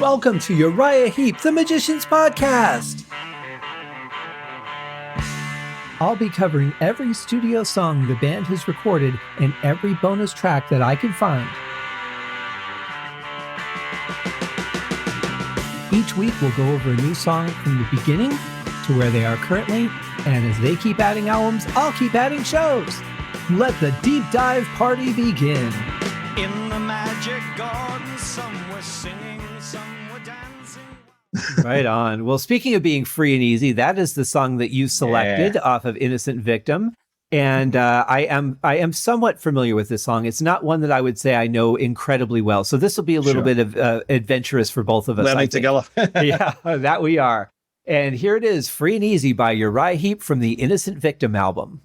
Welcome to Uriah Heep, the Magician's Podcast. I'll be covering every studio song the band has recorded and every bonus track that I can find. Each week we'll go over a new song from the beginning to where they are currently, and as they keep adding albums, I'll keep adding shows. Let the deep dive party begin. In the magic garden, some were singing, some were dancing. Right on. Well, speaking of being free and easy, that is the song that you selected off of Innocent Victim. And I am somewhat familiar with this song. It's not one that I would say I know incredibly well. So this will be a little bit of adventurous for both of us. Learning together. Yeah, that we are. And here it is, Free and Easy by Uriah Heep from the Innocent Victim album.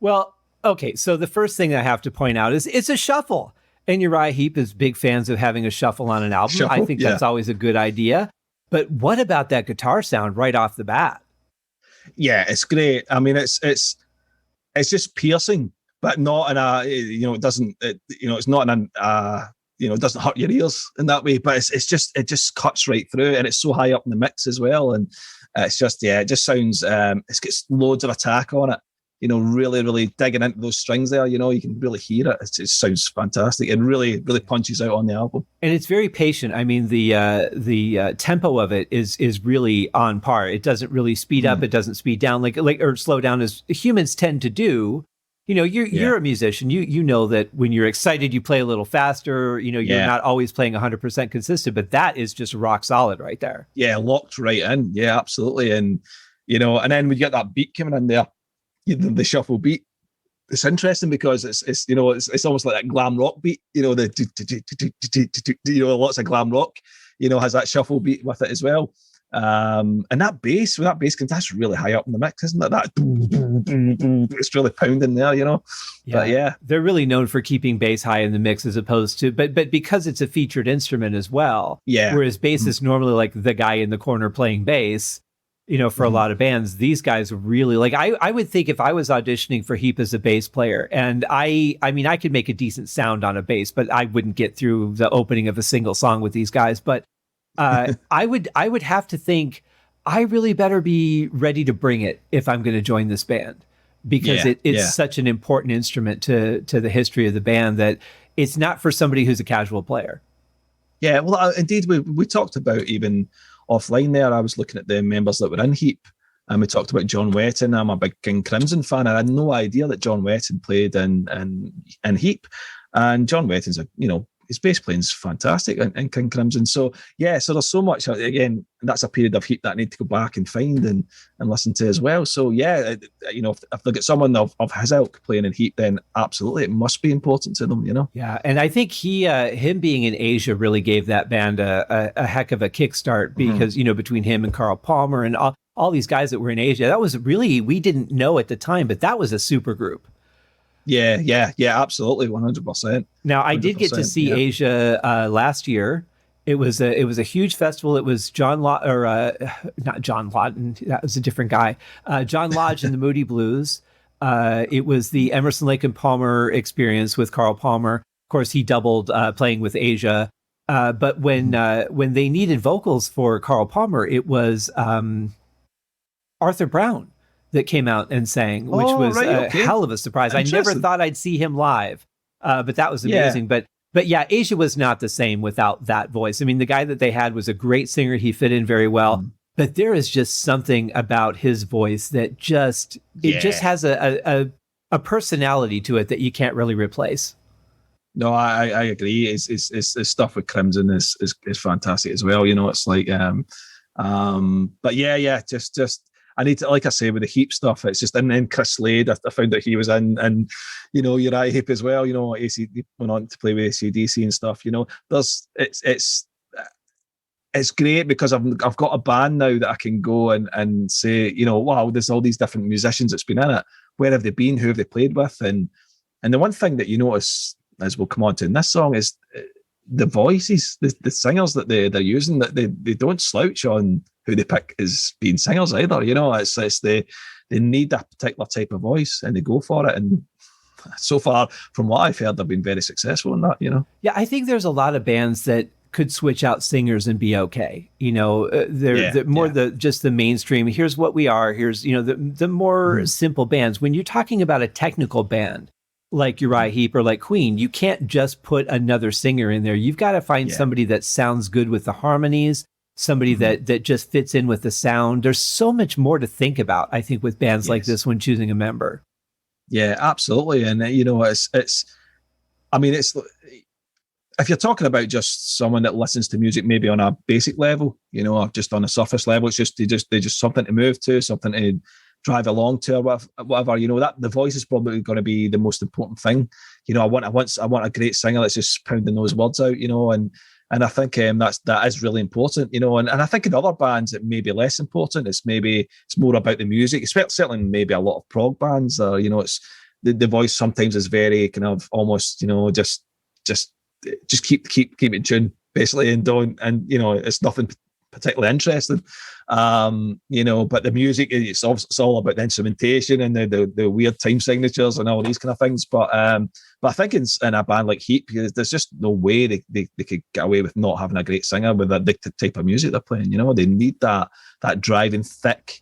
Well, okay, so the first thing I have to point out is it's a shuffle. And Uriah Heep is big fans of having a shuffle on an album. I think that's always a good idea. But what about that guitar sound right off the bat? Yeah, it's great. I mean, it's just piercing, but not in a, it doesn't, it's not in a, it doesn't hurt your ears in that way, but it just cuts right through, and it's so high up in the mix as well. And it's just, it just sounds, it's got loads of attack on it. Really, really digging into those strings there, you can really hear it. It sounds fantastic. It really, really punches out on the album. And it's very patient. I mean, the tempo of it is really on par. It doesn't really speed up. It doesn't speed down or slow down as humans tend to do. You're a musician. You know that when you're excited, you play a little faster. You're not always playing 100% consistent, but that is just rock solid right there. Yeah, locked right in. Yeah, absolutely. And, and then we get that beat coming in there. The shuffle beat. It's interesting because it's almost like that glam rock beat. Lots of glam rock. Has that shuffle beat with it as well. And that bass, that's really high up in the mix, isn't it? That it's really pounding there. Yeah. But they're really known for keeping bass high in the mix as opposed to, but because it's a featured instrument as well. Yeah. Whereas bass is normally like the guy in the corner playing bass. For a lot of bands, these guys really I would think if I was auditioning for Heep as a bass player, and I mean, I could make a decent sound on a bass, but I wouldn't get through the opening of a single song with these guys. But I would have to think I really better be ready to bring it if I'm going to join this band, because it's such an important instrument to the history of the band that it's not for somebody who's a casual player. Yeah, well, indeed, we talked about even offline there, I was looking at the members that were in Heep, and we talked about John Wetton. I'm a big King Crimson fan, and I had no idea that John Wetton played in Heep. And John Wetton's his bass playing's fantastic in King Crimson. So there's so much. Again, that's a period of Heep that I need to go back and find and listen to as well. So if they get someone of his ilk playing in Heep, then absolutely it must be important to them. Yeah, and I think him being in Asia really gave that band a heck of a kickstart, because between him and Carl Palmer and all these guys that were in Asia, that was really, we didn't know at the time, but that was a super group. Yeah, absolutely, 100%. Now, I did get to see Asia last year. It was a huge festival. It was not John Lawton. That was a different guy. John Lodge and the Moody Blues. It was the Emerson, Lake and Palmer experience with Carl Palmer. Of course, he doubled playing with Asia. But when they needed vocals for Carl Palmer, it was Arthur Brown that came out and sang, which was a hell of a surprise. I never thought I'd see him live, but that was amazing. But Asia was not the same without that voice. I mean, the guy that they had was a great singer. He fit in very well. But there is just something about his voice that just has a personality to it that you can't really replace. No, I agree. It's stuff with Crimson is fantastic as well. It's like, but just. I need to, like I say, with the Heep stuff, it's just, and then Chris Slade, I found out he was in, and Uriah Heep as well. He went on to play with AC/DC and stuff. It's it's great because I've got a band now that I can go and say, wow, there's all these different musicians that's been in it. Where have they been? Who have they played with? And the one thing that you notice, as we'll come on to in this song, is the voices, the singers that they're using, that they don't slouch on who they pick as being singers either. It's they need that particular type of voice and they go for it. And so far, from what I've heard, they've been very successful in that. Yeah, I think there's a lot of bands that could switch out singers and be okay. They're more just the mainstream. Here's what we are. Here's the more simple bands. When you're talking about a technical band like Uriah Heep or like Queen, you can't just put another singer in there. You've got to find somebody that sounds good with the harmonies, somebody that just fits in with the sound. There's so much more to think about, I think, with bands like this when choosing a member. Yeah, absolutely. And it's if you're talking about just someone that listens to music maybe on a basic level, or just on a surface level, it's just they just something to move to, something to drive along to, or whatever. That the voice is probably going to be the most important thing. I want a great singer that's just pounding those words out, and I think that is really important, and I think in other bands it may be less important. It's more about the music, certainly maybe a lot of prog bands, it's the voice sometimes is very kind of almost, just keep in tune basically, and it's nothing particularly interesting, but the music, it's all about the instrumentation and the weird time signatures and all these kind of things. But I think in a band like Heep, there's just no way they could get away with not having a great singer with the type of music they're playing. They need that driving thick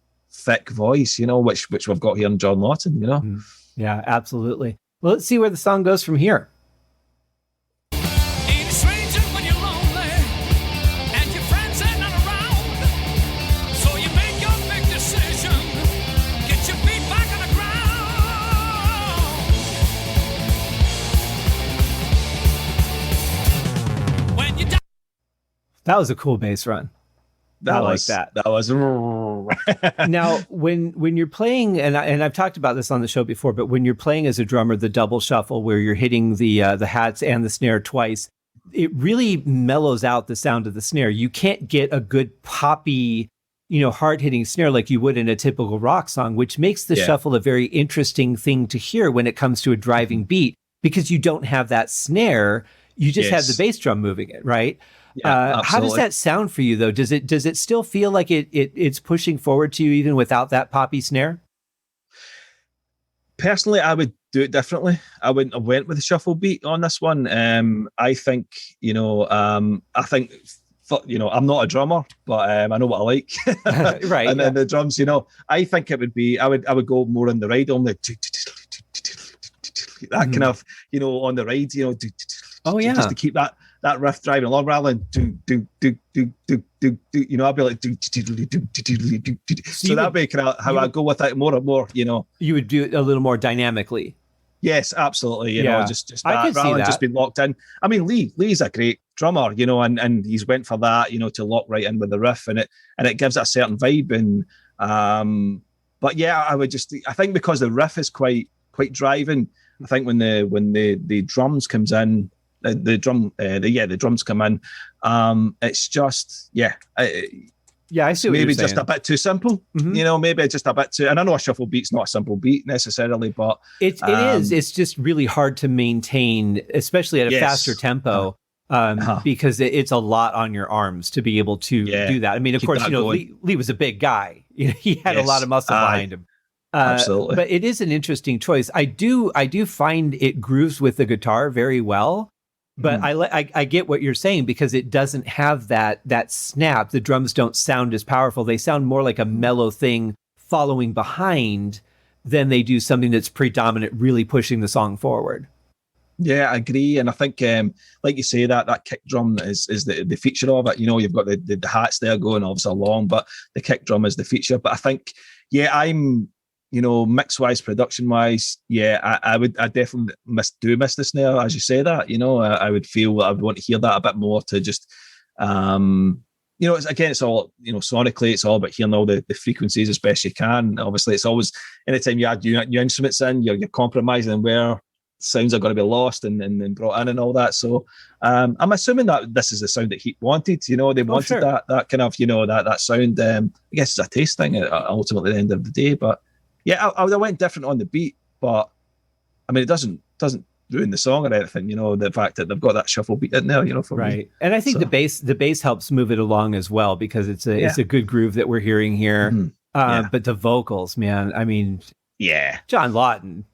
voice, which we've got here in John Lawton. Yeah, absolutely. Well, let's see where the song goes from here. That was a cool bass run. That was. Now, when you're playing, and I've talked about this on the show before, but when you're playing as a drummer, the double shuffle where you're hitting the hats and the snare twice, it really mellows out the sound of the snare. You can't get a good poppy, hard hitting snare like you would in a typical rock song, which makes the shuffle a very interesting thing to hear when it comes to a driving beat, because you don't have that snare. You just have the bass drum moving it, right? Yeah, how does that sound for you, though? Does it still feel like it's pushing forward to you even without that poppy snare? Personally, I would do it differently. I wouldn't have went with a shuffle beat on this one. I think, I'm not a drummer, but I know what I like. Right. And then the drums, I think it would be, I would go more on the ride, on the that kind of, on the ride, just to keep that riff driving along rather than I'd be like so that'd be kind of how I go with it more and more. You would do it a little more dynamically. Yes, absolutely. Just that, I could see rather that. than just being locked in. I mean, Lee's a great drummer, and he's went for that, to lock right in with the riff, and it gives it a certain vibe. And but yeah, I think because the riff is quite driving. I think when the drums comes in, the drums come in. It's just I see what maybe you're saying. just a bit too simple. Maybe just a bit too. And I know a shuffle beat's not a simple beat necessarily, but it is. It's just really hard to maintain, especially at a faster tempo. Because it's a lot on your arms to be able to do that. I mean, of course, Lee was a big guy. He had a lot of muscle behind him. Absolutely. But it is an interesting choice. I do find it grooves with the guitar very well. But I get what you're saying, because it doesn't have that snap. The drums don't sound as powerful. They sound more like a mellow thing following behind than they do something that's predominant, really pushing the song forward. Yeah, I agree. And I think, like you say, that kick drum is the feature of it. You've got the hats there going obviously along, but the kick drum is the feature. But I think, I'm, mix wise, production wise, I definitely miss the snare, as you say that. I would feel I would want to hear that a bit more to just, it's all, sonically, it's all about hearing all the frequencies as best you can. Obviously, it's always, anytime you add new instruments in, you're compromising where sounds are going to be lost and brought in and all that. So I'm assuming that this is the sound that Heep wanted. They wanted sure. that kind of that sound. I guess it's a taste thing ultimately at the end of the day. But yeah, I went different on the beat, but I mean it doesn't ruin the song or anything. The fact that they've got that shuffle beat in there. For right. me. And I think the bass helps move it along as well because it's a good groove that we're hearing here. Mm-hmm. But the vocals, man, I mean, John Lawton.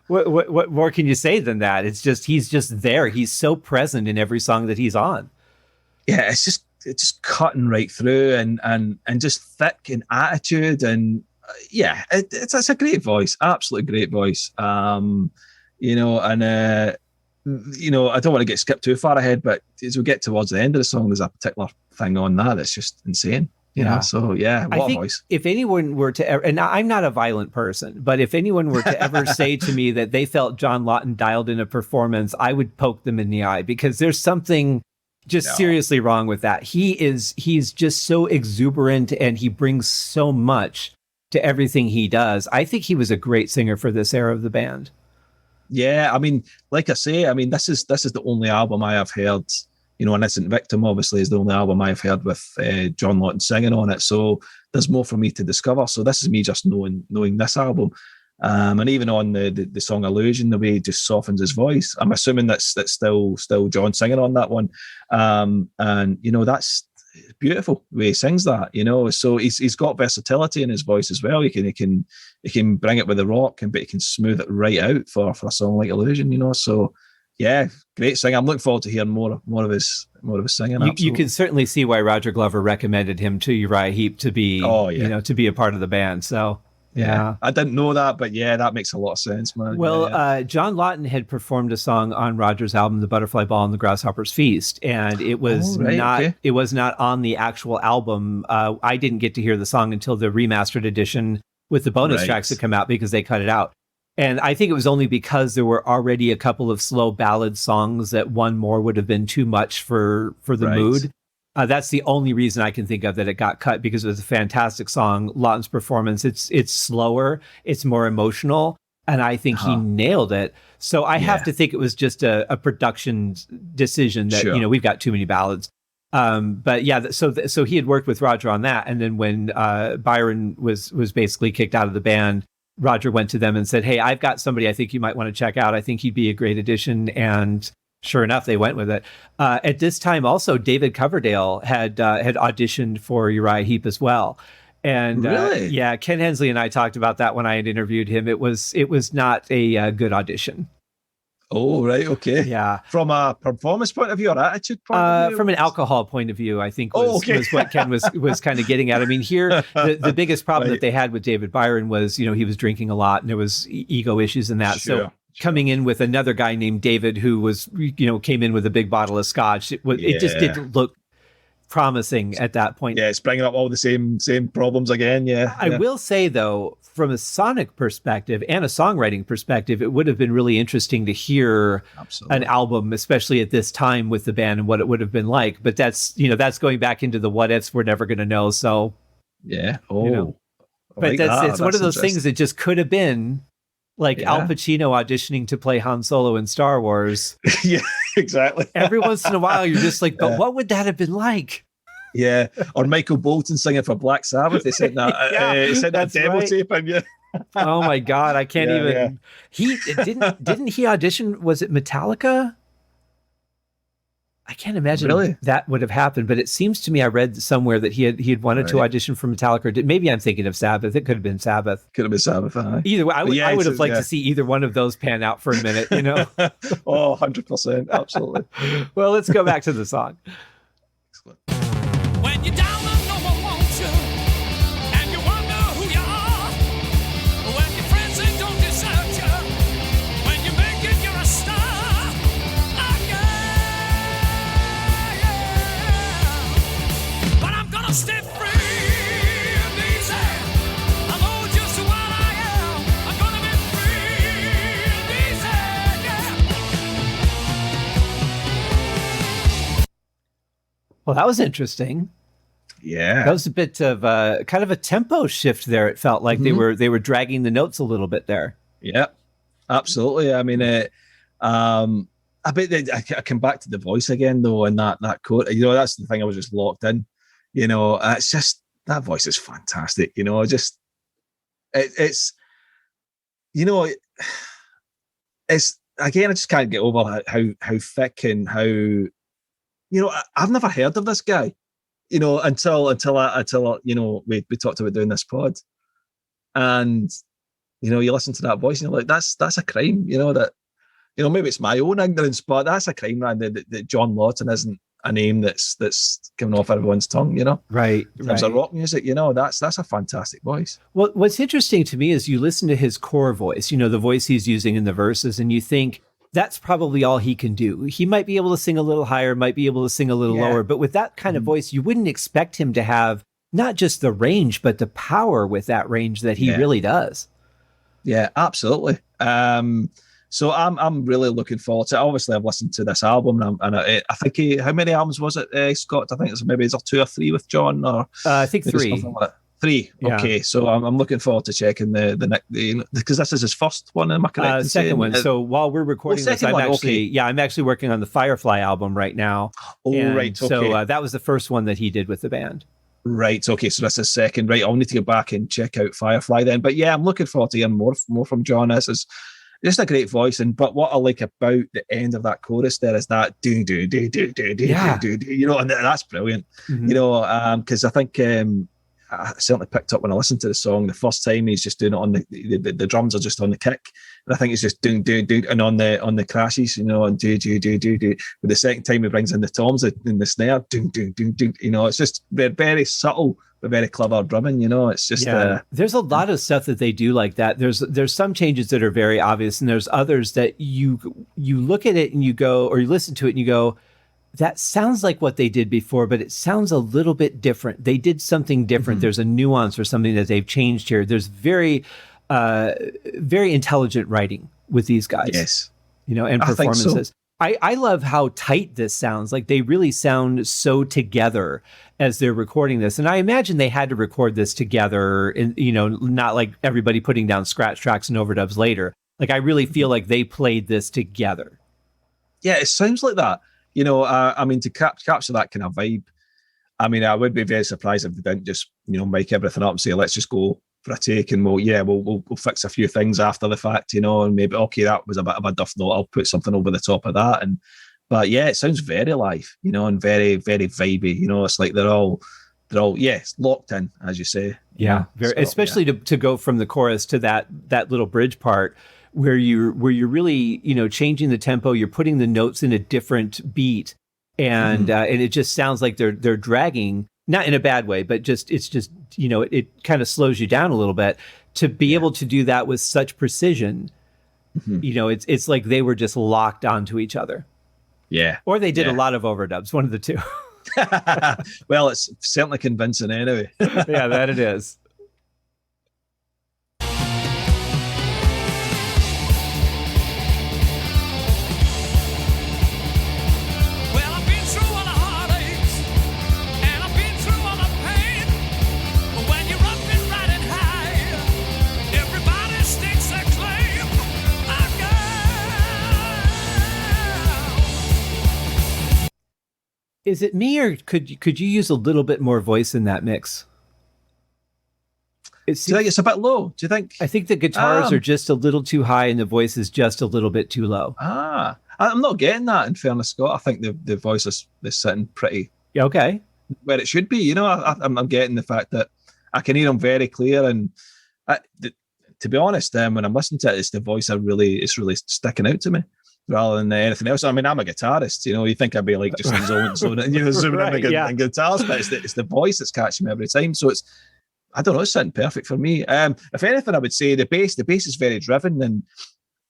What more can you say than that? It's just he's just there. He's so present in every song that he's on. Yeah, it's just cutting right through and just thick in attitude and it's a great voice, absolutely great voice. I don't want to get skipped too far ahead, but as we get towards the end of the song, there's a particular thing on that that's just insane. So what a voice. If anyone were to ever, and I'm not a violent person, but if anyone were to ever say to me that they felt John Lawton dialed in a performance, I would poke them in the eye because there's something just seriously wrong with that. He's just so exuberant and he brings so much to everything he does. I think he was a great singer for this era of the band. Yeah, I mean, like I say, this is the only album I have heard. Innocent Victim obviously is the only album I've heard with John Lawton singing on it. So there's more for me to discover. So this is me just knowing this album. And even on the song Illusion, the way he just softens his voice, I'm assuming that's still John singing on that one. And that's beautiful the way he sings that. So he's got versatility in his voice as well. He can bring it with the rock, but he can smooth it right out for a song like Illusion. So. Yeah, great singer. I'm looking forward to hearing more of his singing. You can certainly see why Roger Glover recommended him to Uriah Heep to be, to be a part of the band. So yeah, I didn't know that, but that makes a lot of sense, man. Well, John Lawton had performed a song on Roger's album, "The Butterfly Ball and the Grasshopper's Feast," and it was it was not on the actual album. I didn't get to hear the song until the remastered edition with the bonus tracks that come out because they cut it out. And I think it was only because there were already a couple of slow ballad songs that one more would have been too much for the mood. That's the only reason I can think of that it got cut, because it was a fantastic song. Lawton's performance, it's slower, it's more emotional, and I think he nailed it. So I have to think it was just a production decision that, we've got too many ballads. But yeah, so he had worked with Roger on that. And then when Byron was basically kicked out of the band, Roger went to them and said, "Hey, I've got somebody I think you might want to check out. I think he'd be a great addition." And sure enough, they went with it. At this time, also, David Coverdale had auditioned for Uriah Heep as well. And really? Ken Hensley and I talked about that when I had interviewed him. It was not a good audition. Oh, right. Okay. Yeah. From a performance point of view or attitude point of view? From an alcohol point of view, I think was what Ken was kind of getting at. I mean, here, the biggest problem that they had with David Byron was, he was drinking a lot and there was ego issues in that. So coming in with another guy named David who was, came in with a big bottle of scotch, it just didn't look promising at that point. Yeah, it's bringing up all the same problems again. Yeah. I will say, though, from a sonic perspective and a songwriting perspective, it would have been really interesting to hear an album, especially at this time with the band and what it would have been like. But that's going back into the what ifs we're never going to know. So yeah. But it's one of those things that just could have been like Al Pacino auditioning to play Han Solo in Star Wars. Yeah, exactly. Every once in a while, you're just like, but what would that have been like? Yeah, or Michael Bolton singing for Black Sabbath. They said that. He said that demo tape, and oh my God, I can't even. Yeah. He didn't he audition? Was it Metallica? I can't imagine that would have happened, but it seems to me I read somewhere that he had wanted to audition for Metallica. Maybe I'm thinking of Sabbath. It could have been Sabbath. Could have been Sabbath. Either way, I would have liked to see either one of those pan out for a minute. Oh, 100%, absolutely. Well, let's go back to the song. Excellent. When you're down and no one wants you, and you wonder who you are, when your friends they don't desert you, when you make it, you're a star. But I'm gonna stay free and easy. I know just what I am. I'm gonna be free and easy. Well, that was interesting. Yeah, that was a bit of kind of a tempo shift there. It felt like they were dragging the notes a little bit there. Yeah, absolutely. I mean, I bet I come back to the voice again though, and that quote. You know, that's the thing. I was just locked in. You know, it's just that voice is fantastic. You know, just it's you know, it's again. I just can't get over how thick and how, you know. I've never heard of this guy. You know, until you know, we talked about doing this pod, and you know, you listen to that voice and you're like, that's a crime. You know that. You know, maybe it's my own ignorance, but that's a crime, man. That John Lawton isn't a name that's coming off everyone's tongue, you know? Right. In terms of rock music, you know, that's a fantastic voice. Well, what's interesting to me is you listen to his core voice, you know, the voice he's using in the verses, and you think that's probably all he can do. He might be able to sing a little higher, might be able to sing a little lower, but with that kind of voice, you wouldn't expect him to have not just the range, but the power with that range that he really does. Yeah, absolutely. So I'm really looking forward to it. Obviously, I've listened to this album, and I think how many albums was it, Scott? I think it's maybe 2 or 3 with John, or I think 3. Like 3. Yeah. Okay, so I'm looking forward to checking the because this is his first one. Am I correct? Second one. So while we're recording this, I'm actually working on the Firefly album right now. Oh, right. Okay. So that was the first one that he did with the band. Right. Okay. So that's his second. Right. I'll need to go back and check out Firefly then. But yeah, I'm looking forward to hearing more from John. This is just a great voice, but what I like about the end of that chorus there is that do do do do do do do do, you know, and that's brilliant. You know, because I think I certainly picked up when I listened to the song the first time. He's just doing it on the drums are just on the kick, and I think it's just doing and on the crashes, you know, and do. But the second time he brings in the toms and the snare, do. You know, it's just very subtle. But very clever drumming, you know. It's just there's a lot of stuff that they do like that. There's some changes that are very obvious, and there's others that you look at it and you go, or you listen to it and you go, that sounds like what they did before, but it sounds a little bit different. They did something different. There's a nuance or something that they've changed here. There's very intelligent writing with these guys. Yes, you know, and performances. I love how tight this sounds. Like they really sound so together as they're recording this. And I imagine they had to record this together, and, you know, not like everybody putting down scratch tracks and overdubs later. Like I really feel like they played this together. Yeah, it sounds like that. You know, I mean, to capture that kind of vibe, I mean, I would be very surprised if they didn't just, you know, mic everything up and say, let's just go for a take, and we'll fix a few things after the fact, you know, and maybe, okay, that was a bit of a duff note, I'll put something over the top of that. But yeah, it sounds very live, you know, and very, very vibey, you know. It's like they're all locked in, as you say. Yeah, very, so, especially to go from the chorus to that little bridge part where you're really, you know, changing the tempo, you're putting the notes in a different beat, and it just sounds like they're dragging. Not in a bad way, but it's just, you know, it kind of slows you down a little bit to be able to do that with such precision. You know, it's like they were just locked onto each other. Yeah. Or they did a lot of overdubs, one of the two. Well, it's certainly convincing anyway. Yeah, that it is. Is it me, or could you use a little bit more voice in that mix? Do you think it's a bit low? Do you think? I think the guitars are just a little too high and the voice is just a little bit too low. I'm not getting that, in fairness, Scott. I think the voice is sitting pretty okay where it should be. You know, I'm getting the fact that I can hear them very clear, and to be honest, when I'm listening to it, it's the voice it's really sticking out to me, rather than anything else. I mean, I'm a guitarist, you know. You think I'd be like just zooming in and guitars, but it's the voice that's catching me every time. So it's, I don't know, it's something perfect for me. If anything, I would say the bass is very driven, and,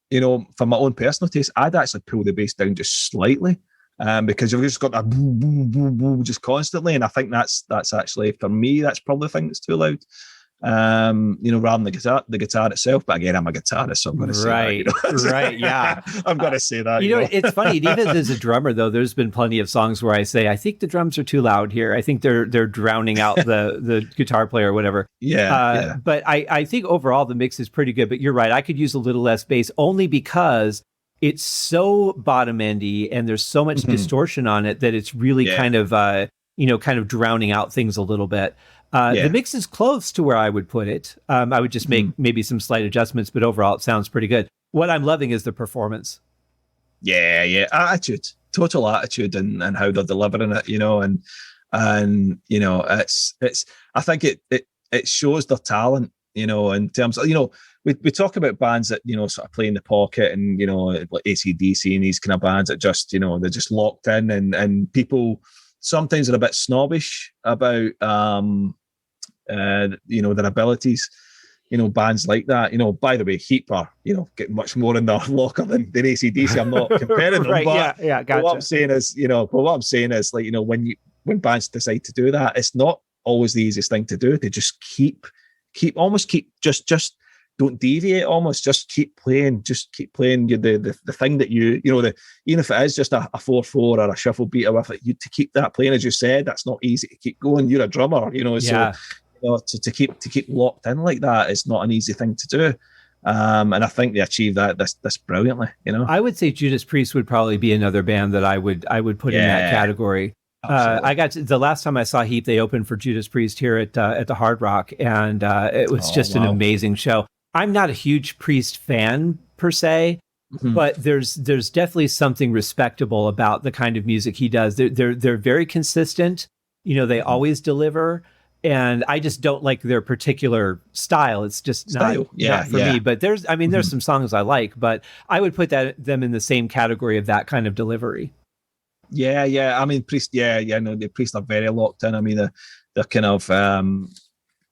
you know, for my own personal taste, I'd actually pull the bass down just slightly, because you've just got that boom, boom, boom, boom just constantly, and I think that's actually, for me, that's probably the thing that's too loud. rather than the guitar itself. But again, I'm a guitarist, so I'm going to say that. Right, yeah. I'm going to say that. It's funny. Even as a drummer, though, there's been plenty of songs where I say, I think the drums are too loud here. I think they're drowning out the guitar player or whatever. Yeah. But I think overall the mix is pretty good. But you're right. I could use a little less bass only because it's so bottom endy and there's so much distortion on it that it's really kind of drowning out things a little bit. The mix is close to where I would put it. I would just make maybe some slight adjustments, but overall it sounds pretty good. What I'm loving is the performance. Yeah. Attitude, total attitude and how they're delivering it, and it's, I think it shows their talent, in terms of, we talk about bands that, sort of play in the pocket and, like AC/DC and these kind of bands that just, they're just locked in and people sometimes are a bit snobbish about, their abilities, bands like that. By the way, Heep are, getting much more in their locker than AC/DC. I'm not comparing them, right, but, gotcha. But what I'm saying is, like, when bands decide to do that, it's not always the easiest thing to do. They just keep just don't deviate, almost just keep playing the thing that even if it is just a 4/4 or a shuffle beater with it, to keep that playing, as you said, that's not easy to keep going. You're a drummer, so to keep locked in like that is not an easy thing to do. And I think they achieved that this brilliantly. I would say Judas Priest would probably be another band that I would put in that category. The last time I saw Heep, they opened for Judas Priest here at the Hard Rock, and it was just an amazing show. I'm not a huge Priest fan per se, but there's definitely something respectable about the kind of music he does. They're very consistent. They always deliver, and I just don't like their particular style. It's just not for me. But there's some songs I like, but I would put them in the same category of that kind of delivery. Yeah. I mean, Priest. No, the Priest are very locked in. I mean, they're kind of. I'm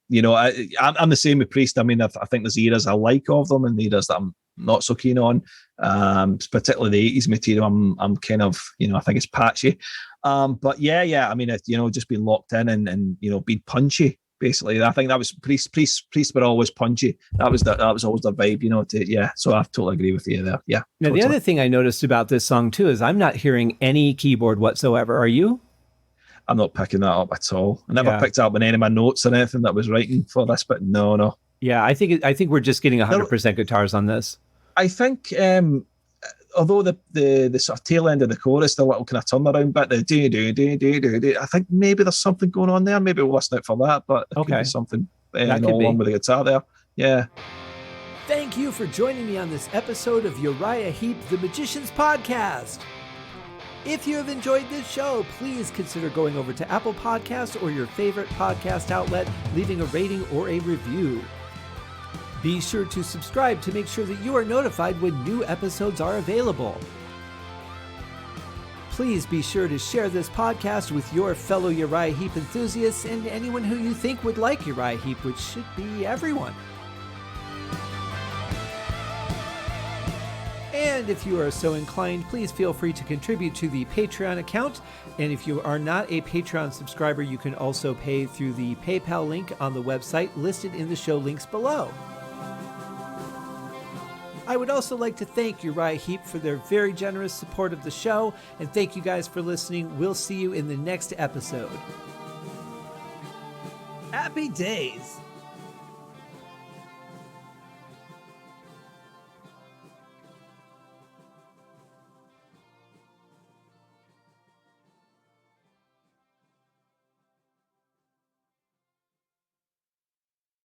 the same with Priest. I mean, I think there's eras I like of them and eras that I'm not so keen on. Particularly the 80s material, I'm kind of, I think it's patchy. But yeah. I mean, just being locked in and being punchy. Basically, I think that was Priest were always punchy. That was always their vibe. So I totally agree with you there. Yeah. Now, totally. The other thing I noticed about this song too is I'm not hearing any keyboard whatsoever. Are you? I'm not picking that up at all. I never picked up in any of my notes or anything that was writing for this, but no. Yeah, I think we're just getting 100% guitars on this. I think, although the sort of tail end of the chorus, the little kind of turnaround bit, the do, I think maybe there's something going on there. Maybe we'll listen out for that, but there could be something on with the guitar there. Yeah. Thank you for joining me on this episode of Uriah Heep, the Magician's Podcast. If you have enjoyed this show, please consider going over to Apple Podcasts or your favorite podcast outlet, leaving a rating or a review. Be sure to subscribe to make sure that you are notified when new episodes are available. Please be sure to share this podcast with your fellow Uriah Heep enthusiasts and anyone who you think would like Uriah Heep, which should be everyone. And if you are so inclined, please feel free to contribute to the Patreon account. And if you are not a Patreon subscriber, you can also pay through the PayPal link on the website listed in the show links below. I would also like to thank Uriah Heep for their very generous support of the show, and thank you guys for listening. We'll see you in the next episode. Happy days!